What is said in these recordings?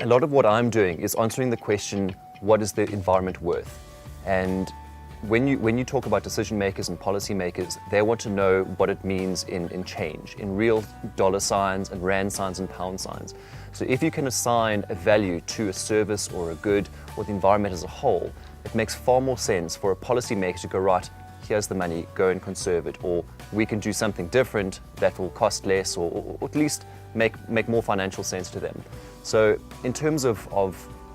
lot of what I'm doing is answering the question, what is the environment worth? And when you talk about decision makers and policy makers, they want to know what it means in change, in real dollar signs and rand signs and pound signs. So if you can assign a value to a service or a good or the environment as a whole, it makes far more sense for a policy maker to go, right, here's the money, go and conserve it, or we can do something different that will cost less or at least make more financial sense to them. So in terms of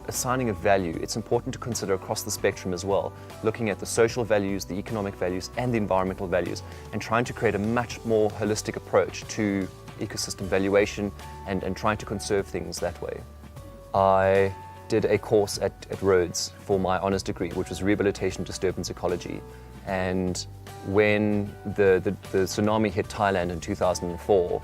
assigning a value, it's important to consider across the spectrum as well, looking at the social values, the economic values, and the environmental values, and trying to create a much more holistic approach to ecosystem valuation and trying to conserve things that way. I did a course at Rhodes for my honours degree, which was Rehabilitation Disturbance Ecology. And when the tsunami hit Thailand in 2004,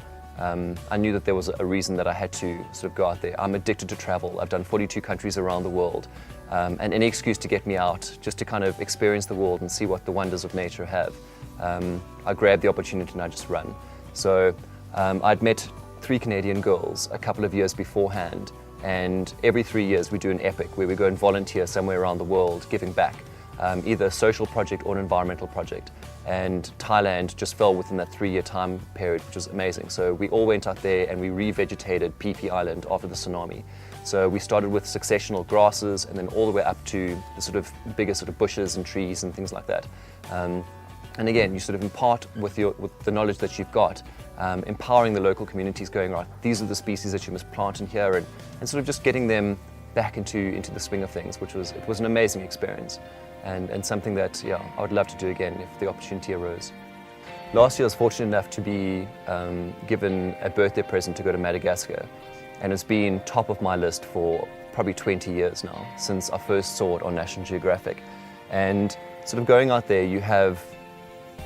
I knew that there was a reason that I had to sort of go out there. I'm addicted to travel. I've done 42 countries around the world. And any excuse to get me out, just to kind of experience the world and see what the wonders of nature have, I grabbed the opportunity and I just ran. So I'd met 3 Canadian girls a couple of years beforehand, and every 3 years we do an epic where we go and volunteer somewhere around the world giving back. Either a social project or an environmental project. And Thailand just fell within that 3-year time period, which was amazing. So we all went out there and we revegetated PP Island after the tsunami. So we started with successional grasses and then all the way up to the sort of bigger sort of bushes and trees and things like that. And again, you sort of impart with the knowledge that you've got, empowering the local communities, going, right, these are the species that you must plant in here, and sort of just getting them back into the swing of things, which was an amazing experience. And something that, yeah, I would love to do again if the opportunity arose. Last year I was fortunate enough to be given a birthday present to go to Madagascar, and it's been top of my list for probably 20 years now, since I first saw it on National Geographic. And sort of going out there, you have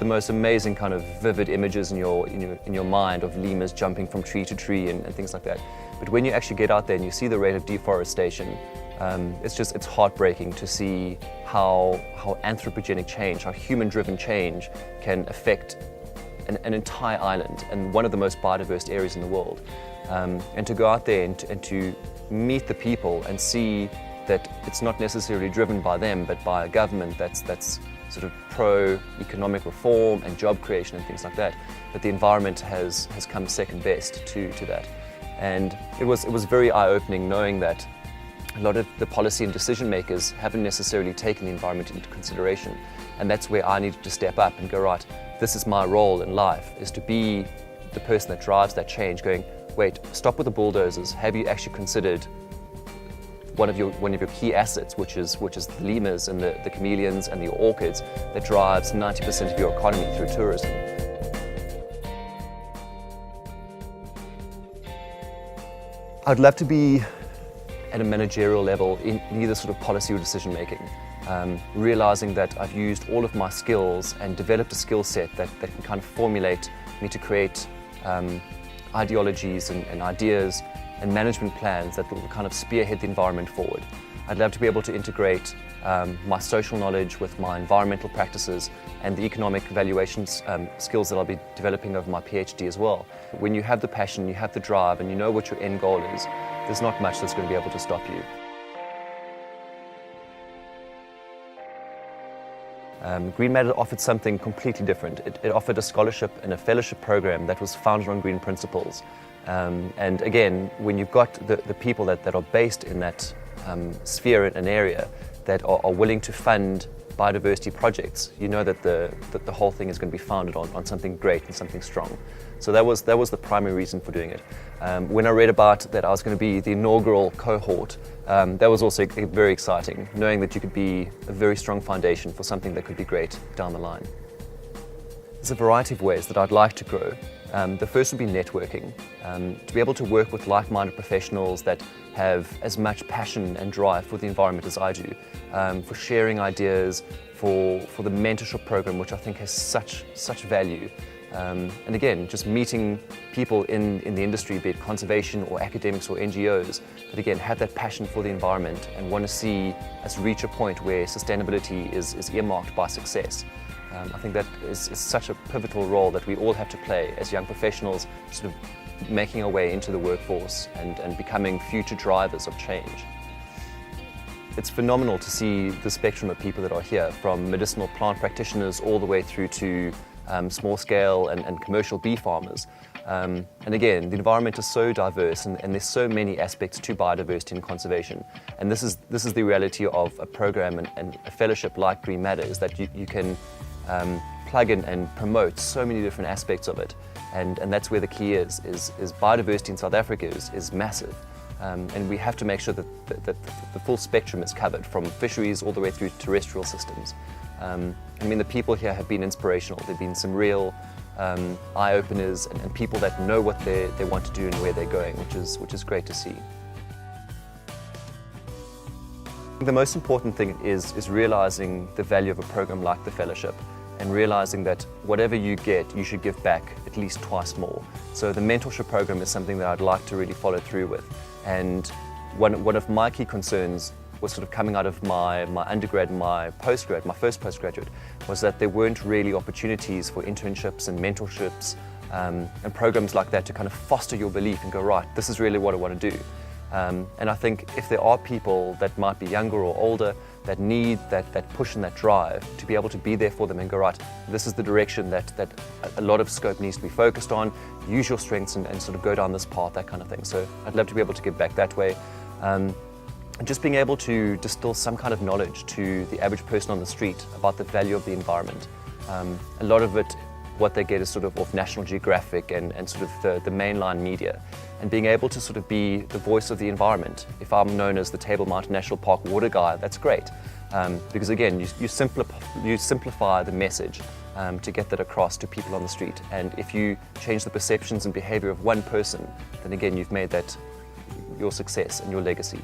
the most amazing kind of vivid images in your mind of lemurs jumping from tree to tree and things like that. But when you actually get out there and you see the rate of deforestation, it's heartbreaking to see how anthropogenic change, how human-driven change can affect an entire island and one of the most biodiverse areas in the world. And to go out there and to meet the people and see that it's not necessarily driven by them, but by a government that's sort of pro-economic reform and job creation and things like that, but the environment has come second best to that. And it was very eye-opening knowing that a lot of the policy and decision makers haven't necessarily taken the environment into consideration. And that's where I needed to step up and go, right, this is my role in life, is to be the person that drives that change, going, wait, stop with the bulldozers. Have you actually considered one of your key assets, which is the lemurs and the chameleons and the orchids that drives 90% of your economy through tourism? I'd love to be at a managerial level in either sort of policy or decision making, realizing that I've used all of my skills and developed a skill set that can kind of formulate me to create ideologies and ideas and management plans that will kind of spearhead the environment forward. I'd love to be able to integrate my social knowledge with my environmental practices and the economic valuations skills that I'll be developing over my PhD as well. When you have the passion, you have the drive, and you know what your end goal is, there's not much that's going to be able to stop you. GreenMatter offered something completely different. It offered a scholarship and a fellowship program that was founded on green principles. And again, when you've got the people that are based in that sphere and area that are willing to fund biodiversity projects, you know that the whole thing is going to be founded on something great and something strong. So that was the primary reason for doing it. When I read about that I was going to be the inaugural cohort, that was also very exciting, knowing that you could be a very strong foundation for something that could be great down the line. There's a variety of ways that I'd like to grow. The first would be networking, to be able to work with like-minded professionals that have as much passion and drive for the environment as I do, for sharing ideas, for the mentorship program, which I think has such value. And again, just meeting people in the industry, be it conservation or academics or NGOs, that again have that passion for the environment and want to see us reach a point where sustainability is earmarked by success. I think that is such a pivotal role that we all have to play as young professionals, sort of making our way into the workforce and becoming future drivers of change. It's phenomenal to see the spectrum of people that are here, from medicinal plant practitioners all the way through to small scale and commercial bee farmers. And again, the environment is so diverse and there's so many aspects to biodiversity and conservation. And this is the reality of a program and a fellowship like GreenMatter, is that you can plug in and promote so many different aspects of it. And that's where the key is biodiversity in South Africa is massive. And we have to make sure that the full spectrum is covered, from fisheries all the way through to terrestrial systems. I mean, the people here have been inspirational. There have been some real eye-openers and people that know what they want to do and where they're going, which is great to see. The most important thing is realizing the value of a program like the fellowship, and realizing that whatever you get, you should give back at least twice more. So the mentorship program is something that I'd like to really follow through with. And one of my key concerns was sort of coming out of my undergrad and my postgrad, my first postgraduate, was that there weren't really opportunities for internships and mentorships and programs like that to kind of foster your belief and go, right, this is really what I want to do. And I think if there are people that might be younger or older that need that push and that drive to be able to be there for them and go, right, this is the direction that a lot of scope needs to be focused on, use your strengths and sort of go down this path, that kind of thing. So I'd love to be able to give back that way. And just being able to distill some kind of knowledge to the average person on the street about the value of the environment. A lot of it, what they get is sort of off National Geographic and sort of the mainline media. And being able to sort of be the voice of the environment. If I'm known as the Table Mountain National Park water guy, that's great. Because again, you simplify the message to get that across to people on the street. And if you change the perceptions and behavior of one person, then again, you've made that your success and your legacy.